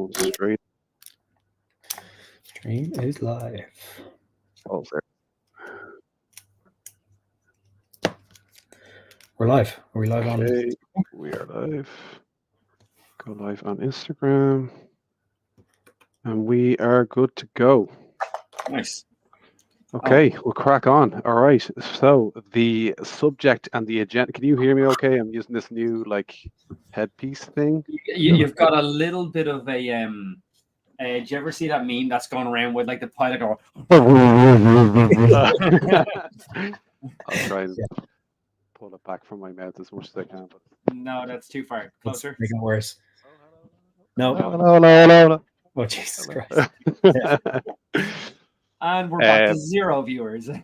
Straight. Stream is live. Oh, there. We're live. Are we live on? Okay, we are live. Go live on Instagram. And we are good to go. Nice. Okay, we'll crack on. All right. So the subject and the agenda. Can you hear me okay? I'm using this new headpiece thing. You've got a little bit of a did you ever see that meme that's going around with the pilot going? I'll try and pull it back from my mouth as much as I can. But... No, that's too far. Closer. Making it worse. No. Hello. Oh, Jesus Christ. And we're back to 0 viewers. So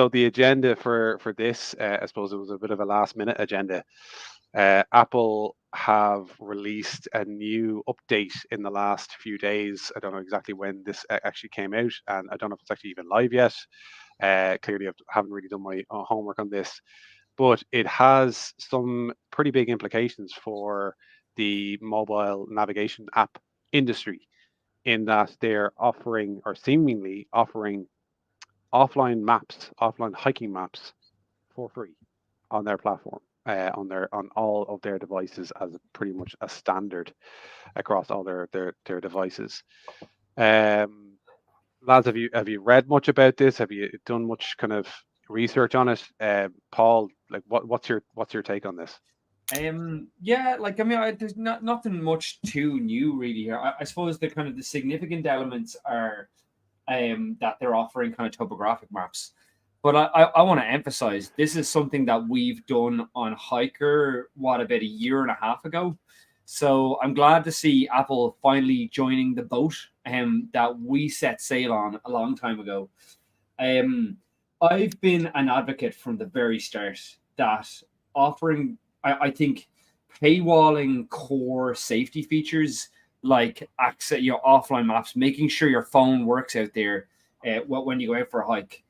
the agenda for this, I suppose it was a bit of a last minute agenda. Apple have released a new update in the last few days. I don't know exactly when this actually came out, and I don't know if it's actually even live yet. Clearly, I haven't really done my homework on this, but it has some pretty big implications for the mobile navigation app industry, in that they're offering, or seemingly offering, offline hiking maps for free on their platform, on all of their devices, as pretty much a standard across all their devices. Lads, have you read much about this? Have you done much kind of research on it? Paul, what's your take on this? There's nothing much too new really here. I suppose the significant elements are that they're offering kind of topographic maps. But I want to emphasize, this is something that we've done on Hiker, about a year and a half ago. So I'm glad to see Apple finally joining the boat that we set sail on a long time ago. I've been an advocate from the very start that offering, I think, paywalling core safety features like access, offline maps, making sure your phone works out there when you go out for a hike.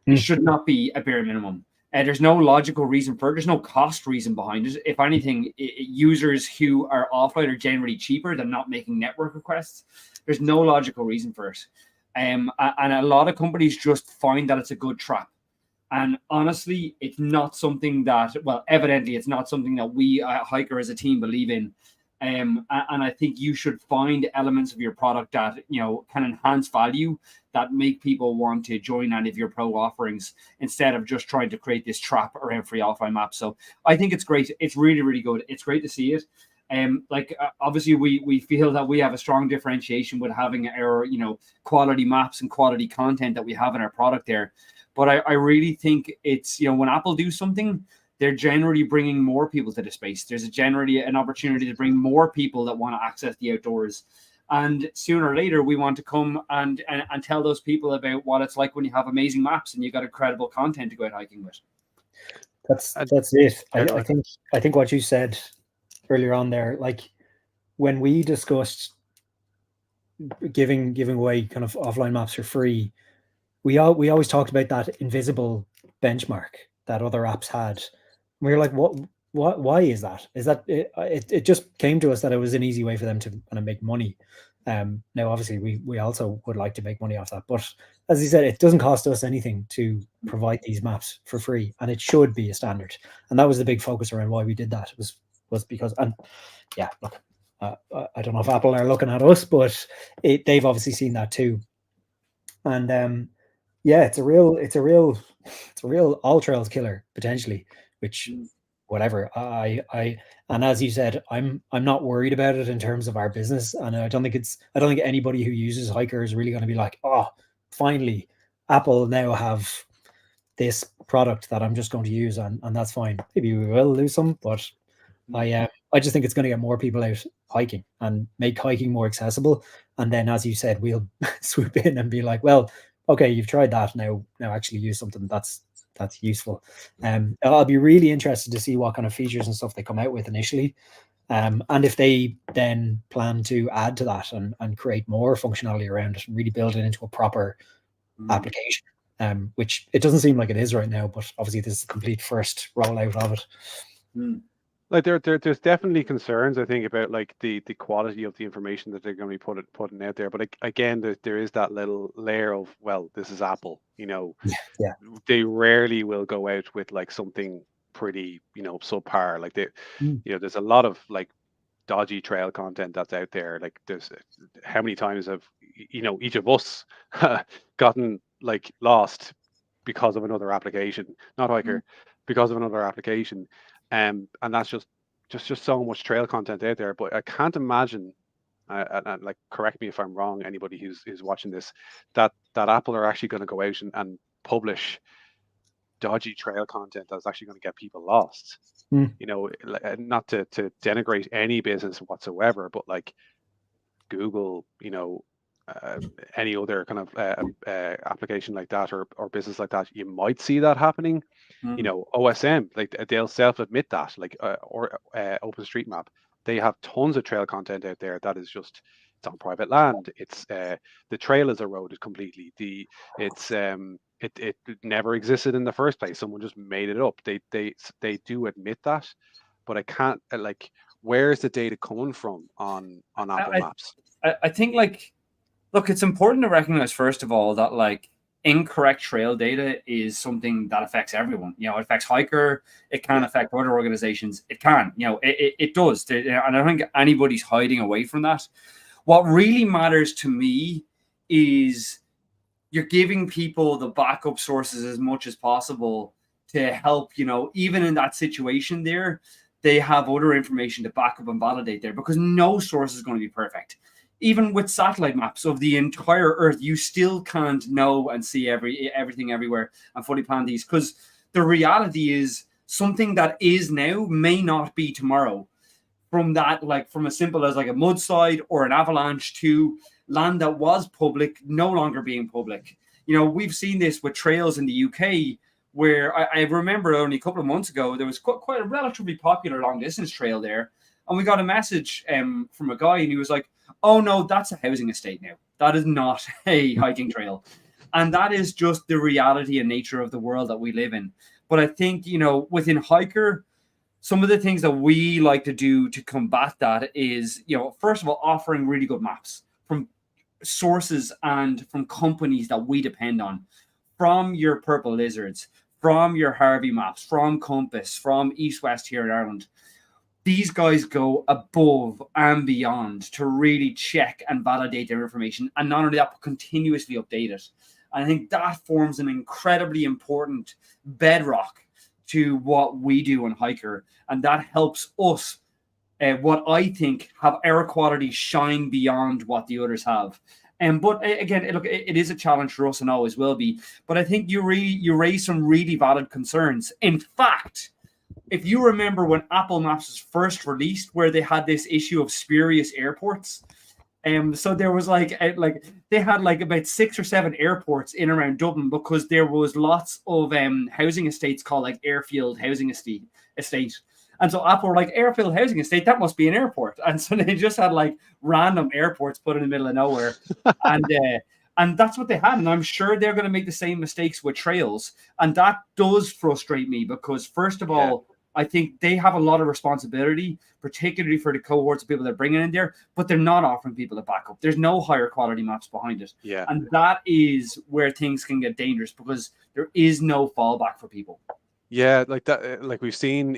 It should not be a bare minimum. There's no logical reason for it. There's no cost reason behind it. If anything, users who are offline are generally cheaper than not making network requests. There's no logical reason for it. And a lot of companies just find that it's a good trap. And honestly, it's not something that, evidently it's not something that we at Hiker as a team believe in. And I think you should find elements of your product that, can enhance value, that make people want to join any of your pro offerings, instead of just trying to create this trap around free offline maps. So I think it's great. It's really, really good. It's great to see it. Obviously we feel that we have a strong differentiation with having our, quality maps and quality content that we have in our product there. But I really think it's, when Apple do something, they're generally bringing more people to the space. There's generally an opportunity to bring more people that want to access the outdoors. And sooner or later, we want to come and tell those people about what it's like when you have amazing maps and you've got incredible content to go out hiking with. That's it. I think what you said earlier on there, when we discussed giving away kind of offline maps for free, we always talked about that invisible benchmark that other apps had. We were like, what? Why is that? Is that it just came to us that it was an easy way for them to kind of make money. Now, obviously, we also would like to make money off that. But as you said, it doesn't cost us anything to provide these maps for free, and it should be a standard. And that was the big focus around why we did that. Was because, and yeah, look, I don't know if Apple are looking at us, but they've obviously seen that too. And it's a real AllTrails killer potentially, which whatever. And as you said, I'm not worried about it in terms of our business, and I don't think anybody who uses Hiker is really going to be like, oh, finally Apple now have this product that I'm just going to use, and that's fine. Maybe we will lose some, but I just think it's going to get more people out hiking and make hiking more accessible. And then, as you said, we'll swoop in and be like, well, okay, you've tried that, now actually use something that's useful. I'll be really interested to see what kind of features and stuff they come out with initially, and if they then plan to add to that and create more functionality around it and really build it into a proper application, which it doesn't seem like it is right now, but obviously this is the complete first rollout of it. Like there's definitely concerns, I think, about like the quality of the information that they're going to be putting out there. But again, there is that little layer of, well, this is Apple. Yeah. They rarely will go out with like something pretty, subpar. Like Mm. there's a lot of like dodgy trail content that's out there. Like there's how many times have each of us gotten like lost because of another application, not hiker, because of another application, and that's just so much trail content out there. But I can't imagine. And like, correct me if I'm wrong, anybody who's watching this, that Apple are actually going to go out and publish dodgy trail content that's actually going to get people lost. Mm. Not to denigrate any business whatsoever, but like Google, any other kind of application like that, or business like that, you might see that happening. OSM, like they'll self-admit that, like or OpenStreetMap, they have tons of trail content out there that is just, it's on private land. It's the trail is eroded completely. It never existed in the first place. Someone just made it up. They do admit that, but I can't like, where is the data coming from on Apple Maps? I think, like, look, it's important to recognize, first of all, that like incorrect trail data is something that affects everyone. It affects Hiker. It can affect other organizations. It can, it does. And I don't think anybody's hiding away from that. What really matters to me is you're giving people the backup sources as much as possible to help, even in that situation there, they have other information to back up and validate there, because no source is going to be perfect. Even with satellite maps of the entire Earth, you still can't know and see everything everywhere and fully plan these, because the reality is something that is now may not be tomorrow. From that, like from as simple as like a mudslide or an avalanche to land that was public no longer being public. We've seen this with trails in the UK, where I remember only a couple of months ago, there was quite a relatively popular long distance trail there. And we got a message from a guy, and he was like, oh no, that's a housing estate now. That is not a hiking trail. And that is just the reality and nature of the world that we live in. But I think, within Hiker, some of the things that we like to do to combat that is, first of all, offering really good maps from sources and from companies that we depend on, from your Purple Lizards, from your Harvey Maps, from Compass, from East West here in Ireland. These guys go above and beyond to really check and validate their information, and not only that, but continuously update it. And I think that forms an incredibly important bedrock to what we do on Hiker, and that helps us, what I think, have air quality shine beyond what the others have. But again, look, it is a challenge for us and always will be. But I think you raise some really valid concerns. In fact, if you remember when Apple Maps was first released, where they had this issue of spurious airports, so there was like they had like about 6 or 7 airports in around Dublin, because there was lots of housing estates called like Airfield Housing Estate. And so Apple were like, Airfield Housing Estate, that must be an airport. And so they just had like random airports put in the middle of nowhere. And that's what they had. And I'm sure they're going to make the same mistakes with trails. And that does frustrate me, because first of all, I think they have a lot of responsibility, particularly for the cohorts of people they're bringing in there, but they're not offering people a backup. There's no higher quality maps behind it. Yeah. And that is where things can get dangerous, because there is no fallback for people. Yeah, like that, like we've seen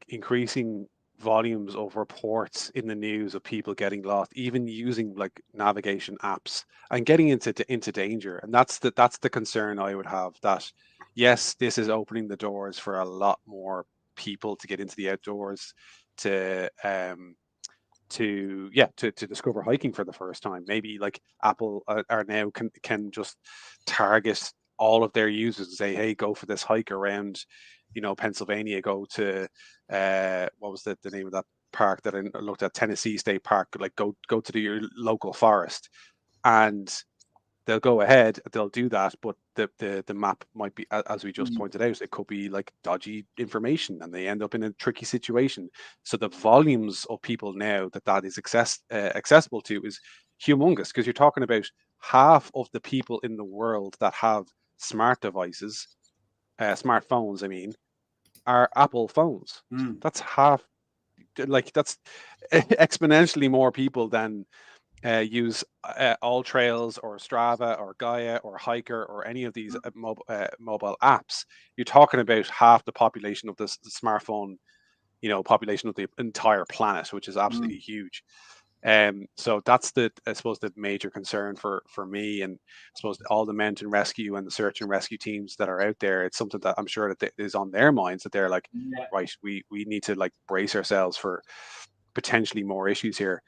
increasing volumes of reports in the news of people getting lost, even using like navigation apps, and getting into danger. And that's the concern I would have, that yes, this is opening the doors for a lot more people to get into the outdoors, to discover hiking for the first time. Maybe like Apple are now can just target all of their users and say, hey, go for this hike around, Pennsylvania, go to what was the name of that park that I looked at, Tennessee State Park, like go to your local forest, and they'll go ahead, they'll do that, but the map might be, as we just pointed out, it could be like dodgy information, and they end up in a tricky situation. So the volumes of people now that is accessible to is humongous, because you're talking about half of the people in the world that have smart devices, smartphones, I mean, are Apple phones. That's half like that's exponentially more people than use All Trails or Strava or Gaia or Hiker or any of these mobile apps. You're talking about half the population of the smartphone, population of the entire planet, which is absolutely huge. So that's I suppose the major concern for me, and I suppose all the mountain rescue and the search and rescue teams that are out there. It's something that I'm sure that is on their minds, that they're like, right, we need to like brace ourselves for potentially more issues here.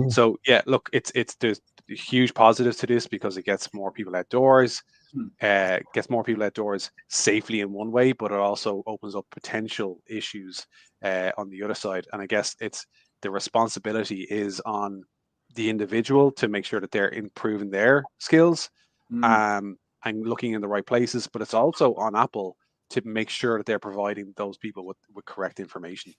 So yeah, look, there's huge positives to this because it gets more people outdoors, safely in one way, but it also opens up potential issues on the other side. And I guess the responsibility is on the individual to make sure that they're improving their skills and looking in the right places, but it's also on Apple to make sure that they're providing those people with correct information.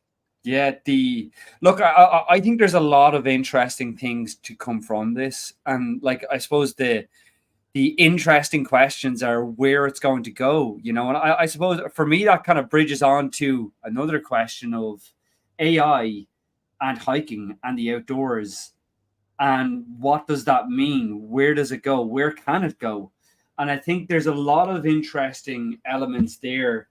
Yeah, I think there's a lot of interesting things to come from this, and like I suppose the interesting questions are where it's going to go, and I suppose for me that kind of bridges on to another question of AI and hiking and the outdoors, and what does that mean? Where does it go? Where can it go? And I think there's a lot of interesting elements there.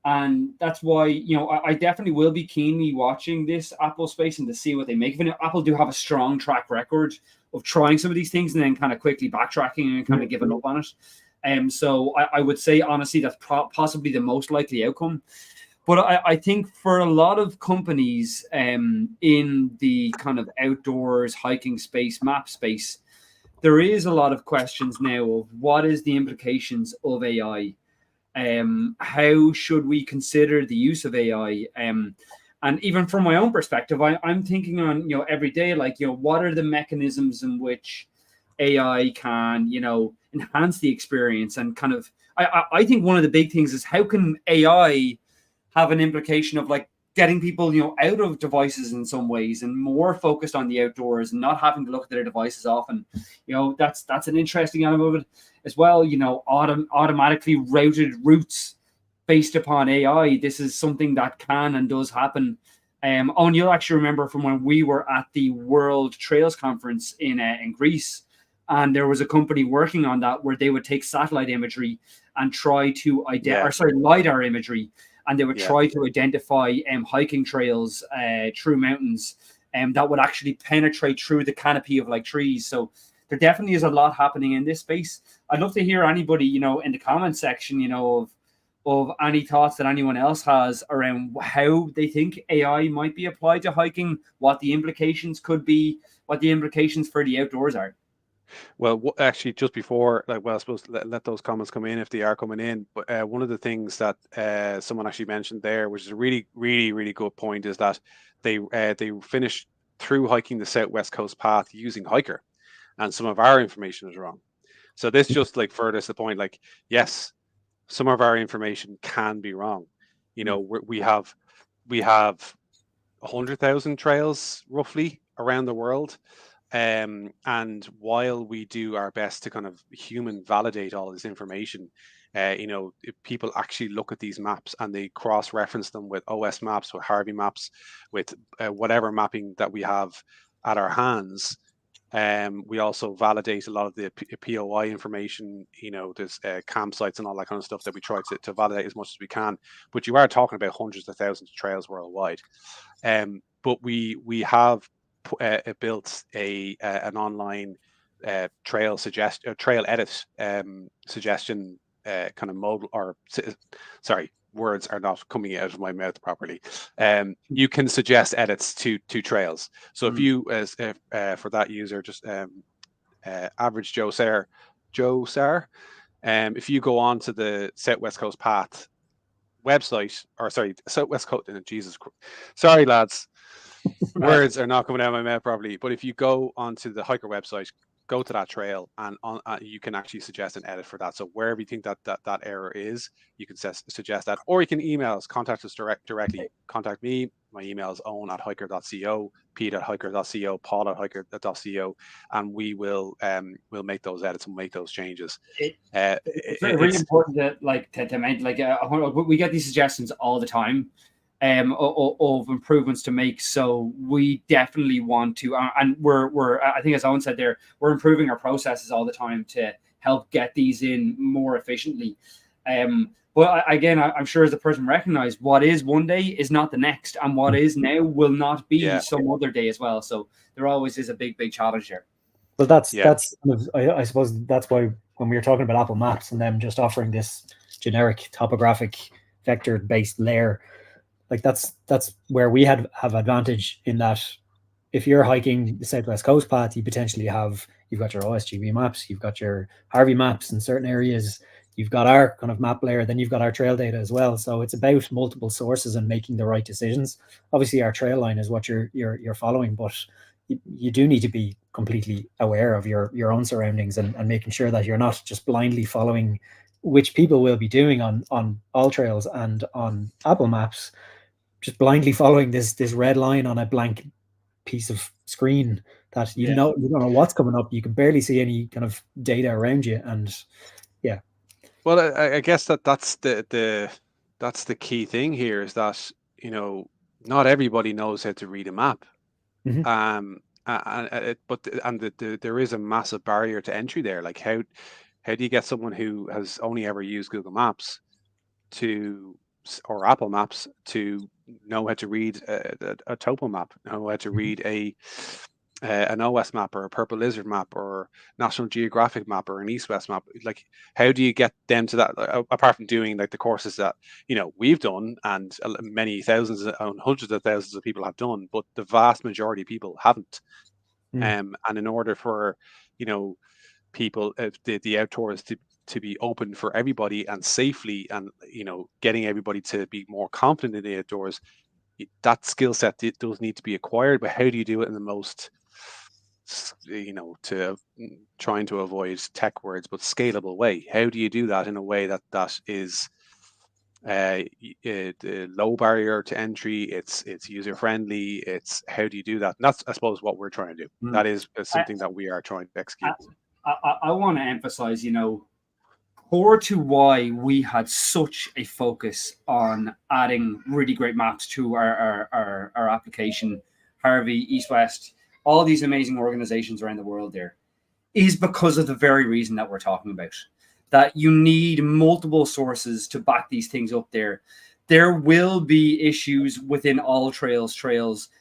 And that's why, I definitely will be keenly watching this Apple space and to see what they make of it. Apple do have a strong track record of trying some of these things and then kind of quickly backtracking and kind of giving up on it. So I would say, honestly, that's possibly the most likely outcome. But I think for a lot of companies in the kind of outdoors hiking space, map space, there is a lot of questions now of what is the implications of AI? How should we consider the use of AI? And even from my own perspective, I'm thinking on, every day, like, what are the mechanisms in which AI can, enhance the experience? And kind of, I think one of the big things is how can AI have an implication of like getting people, out of devices in some ways and more focused on the outdoors and not having to look at their devices often. That's an interesting element of it as well. Automatically routed routes based upon AI. This is something that can and does happen. And you'll actually remember from when we were at the World Trails Conference in Greece, and there was a company working on that where they would take satellite imagery and try to LiDAR imagery, and they would try to identify hiking trails through mountains that would actually penetrate through the canopy of like trees. So there definitely is a lot happening in this space. I'd love to hear anybody, in the comment section, of any thoughts that anyone else has around how they think AI might be applied to hiking, what the implications could be, what the implications for the outdoors are. Well, actually, just before, I suppose let those comments come in if they are coming in. But one of the things that someone actually mentioned there, which is a really, really, really good point, is that they finished through hiking the Southwest Coast Path using Hiker, and some of our information is wrong. So this just like furthers the point. Like, yes, some of our information can be wrong. We have 100,000 trails roughly around the world. And while we do our best to kind of human validate all this information, if people actually look at these maps and they cross-reference them with OS maps, with Harvey maps, with whatever mapping that we have at our hands, we also validate a lot of the POI information. There's campsites and all that kind of stuff that we try to validate as much as we can. But you are talking about hundreds of thousands of trails worldwide. But we have built an online trail edit suggestion kind of mobile, or sorry, words are not coming out of my mouth properly. You can suggest edits to trails. So if you, for that user, just average Joe Sar, if you go on to the Southwest Coast Path website, or sorry, Southwest Coast, Jesus Christ, sorry lads, words are not coming out of my mouth properly. But if you go onto the Hiker website, go to that trail, and you can actually suggest an edit for that. So wherever you think that error is, you can suggest that, or you can email us, contact us directly. Contact me. My email is owen@hiker.co, pete@hiker.co, paul@hiker.co, and we will we'll make those edits and make those changes. It's really important that we get these suggestions all the time. of improvements to make. So we definitely want to, and we're I think, as Owen said there, we're improving our processes all the time to help get these in more efficiently. But again, I'm sure as the person recognized, what is one day is not the next, and what is now will not be some other day as well. So there always is a big challenge there. Well, that's I suppose that's why when we were talking about Apple Maps and them just offering this generic topographic vector based layer, like that's where we have advantage in that if you're hiking the Southwest Coast Path, you've got your OSGB maps, you've got your Harvey maps in certain areas, you've got our kind of map layer, then you've got our trail data as well. So it's about multiple sources and making the right decisions. Obviously, our trail line is what you're following, but you do need to be completely aware of your own surroundings and making sure that you're not just blindly following, which people will be doing on all trails and on Apple Maps, just blindly following this red line on a blank piece of screen that you don't know what's coming up. You can barely see any kind of data around you, and Well, I guess that's the key thing here is that not everybody knows how to read a map. Mm-hmm. There is a massive barrier to entry there. Like how do you get someone who has only ever used Google Maps or Apple Maps to know how to read a topo map, know how to read an OS map or a Purple Lizard map or National Geographic map or an East West map? Like, how do you get them to that? Apart from doing like the courses that we've done and many thousands and hundreds of thousands of people have done, but the vast majority of people haven't. And in order for people, the outdoors to be open for everybody and safely, and getting everybody to be more confident in the outdoors, that skill set does need to be acquired. But how do you do it in the most to trying to avoid tech words, but scalable way? How do you do that in a way that is low barrier to entry? It's user friendly. It's how do you do that? And that's, I suppose, what we're trying to do. That is something that we are trying to execute. I want to emphasize, core to why we had such a focus on adding really great maps to our application, Harvey, East West, all these amazing organizations around the world there, is because of the very reason that we're talking about. That you need multiple sources to back these things up there. There will be issues within all trails.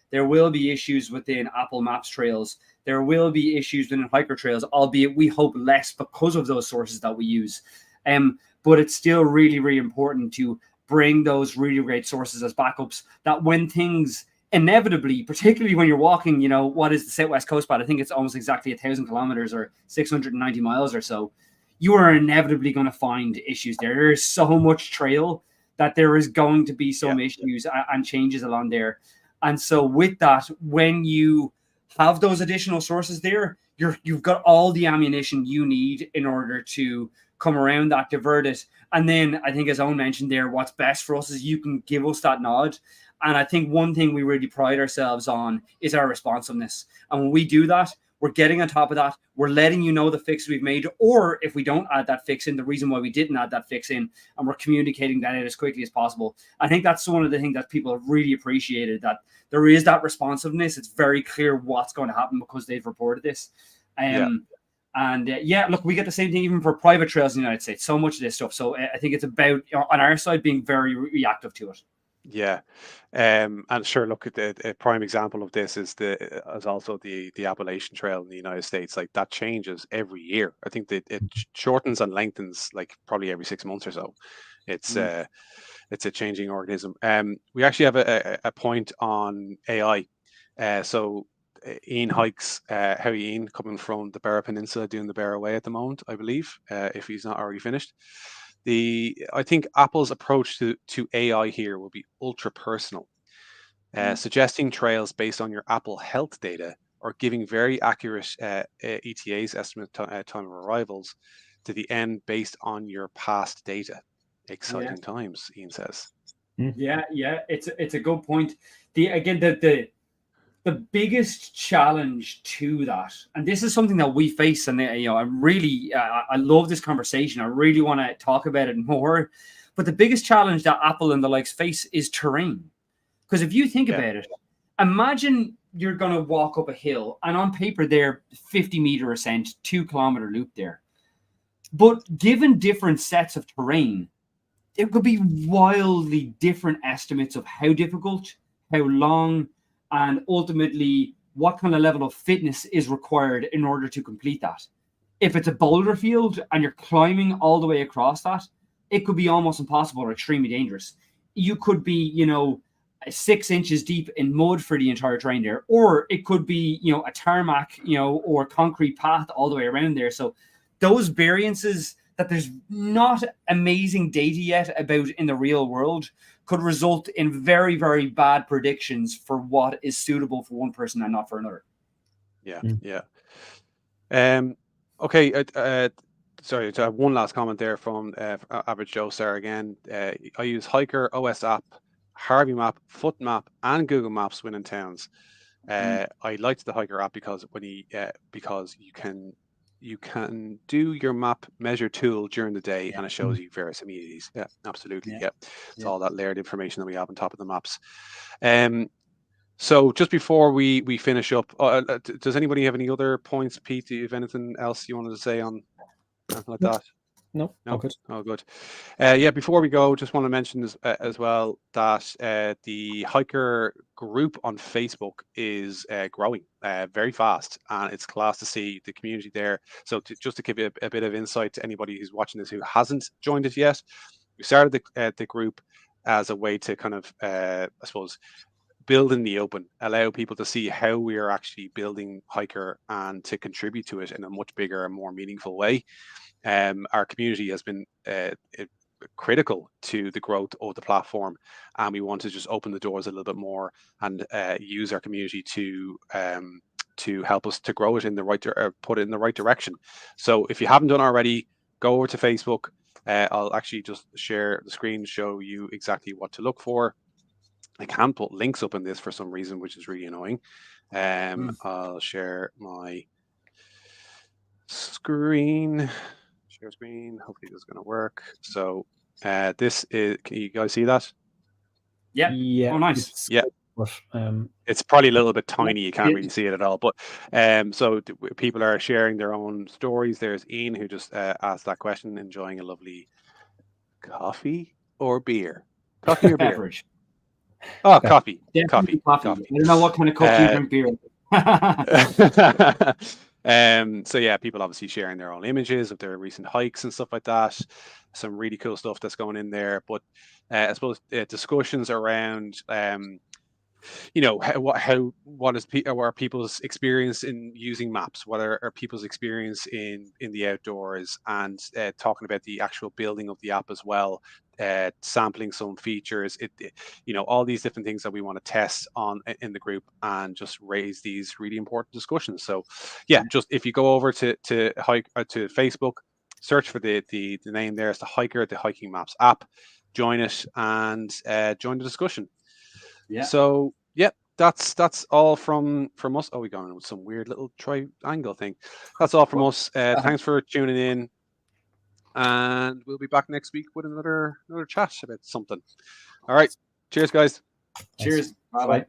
There will be issues within Apple Maps trails. There will be issues within hiker trails, albeit we hope less because of those sources that we use. But it's still really, really important to bring those really great sources as backups, that when things inevitably, particularly when you're walking, what is the Southwest Coast Path? I think it's almost exactly 1,000 kilometers or 690 miles or so. You are inevitably going to find issues there. There is so much trail that there is going to be some issues and changes along there. And so with that, when you have those additional sources there, you've got all the ammunition you need in order to come around that, divert it. And then I think, as Owen mentioned there, what's best for us is you can give us that nod. And I think one thing we really pride ourselves on is our responsiveness. And when we do that, we're getting on top of that. We're letting you know the fix we've made, or if we don't add that fix in, the reason why we didn't add that fix in, and we're communicating that out as quickly as possible. I think that's one of the things that people have really appreciated, that there is that responsiveness. It's very clear what's going to happen because they've reported this. Look, we get the same thing even for private trails in the United States. So much of this stuff. So I think it's about, on our side, being very reactive to it. Yeah, and sure. Look, at a prime example of this is also the Appalachian Trail in the United States. Like, that changes every year. I think that it shortens and lengthens like probably every 6 months or so. It's a changing organism. We actually have a point on AI. So Ian hikes, how Ian coming from the Beara Peninsula doing the Beara Way at the moment, I believe, if he's not already finished. I think Apple's approach to AI here will be ultra personal, suggesting trails based on your Apple Health data or giving very accurate ETAs, estimate time of arrivals, to the end based on your past data. Exciting times, Ian says. Yeah, it's a good point. The biggest challenge to that, and this is something that we face, and I love this conversation. I really want to talk about it more. But the biggest challenge that Apple and the likes face is terrain. Because if you think Yeah. about it, imagine you're going to walk up a hill, and on paper, they're 50-meter ascent, 2-kilometer loop there. But given different sets of terrain, there could be wildly different estimates of how difficult, how long, and ultimately what kind of level of fitness is required in order to complete that. If it's a boulder field and you're climbing all the way across that, it could be almost impossible or extremely dangerous. You could be, 6 inches deep in mud for the entire terrain there, or it could be, a tarmac, or concrete path all the way around there. So those variances that there's not amazing data yet about in the real world could result in very, very bad predictions for what is suitable for one person and not for another. Yeah. Okay. Sorry, to have one last comment there from Average Joe Sir again. I use Hiker OS app, Harvey Map, Foot Map, and Google Maps when in towns. I liked the Hiker app because because you can do your map measure tool during the day, and it shows you various amenities. Yeah, absolutely. Yeah. It's all that layered information that we have on top of the maps. So just before we finish up, does anybody have any other points, Pete? Do you have anything else you wanted to say on anything like that? No. Good. Oh, good. Before we go, just want to mention as well that the Hiker group on Facebook is growing very fast, and it's class to see the community there. So just to give you a bit of insight to anybody who's watching this who hasn't joined it yet, we started the group as a way to kind of, I suppose, build in the open, allow people to see how we are actually building Hiker and to contribute to it in a much bigger and more meaningful way. Our community has been critical to the growth of the platform, and we want to just open the doors a little bit more and use our community to help us to grow it in the right put it in the right direction. So if you haven't done already, go over to Facebook. I'll actually just share the screen, show you exactly what to look for. I can't put links up in this for some reason, which is really annoying. I'll share my screen. Share screen. Hopefully this is going to work. So this is, can you guys see that? Yeah. Oh, nice. Yeah. It's probably a little bit tiny. You can't really see it at all. But so people are sharing their own stories. There's Ian who just asked that question, enjoying a lovely coffee or beer. Coffee or beer? Beverage. Oh, coffee. Coffee. I don't know what kind of coffee you drink beer. So yeah, people obviously sharing their own images of their recent hikes and stuff like that. Some really cool stuff that's going in there. But I suppose discussions around what are people's experience in using maps, what are people's experience in the outdoors, and talking about the actual building of the app as well, sampling some features, all these different things that we want to test on in the group, and just raise these really important discussions. So just if you go over to Facebook, search for the name there, it's the Hiker, the Hiking Maps app, join it and join the discussion. So that's all from us. Oh, we got in with some weird little triangle thing. That's all from us. Thanks for tuning in, and we'll be back next week with another chat about something. All right, cheers, guys. Cheers. Bye.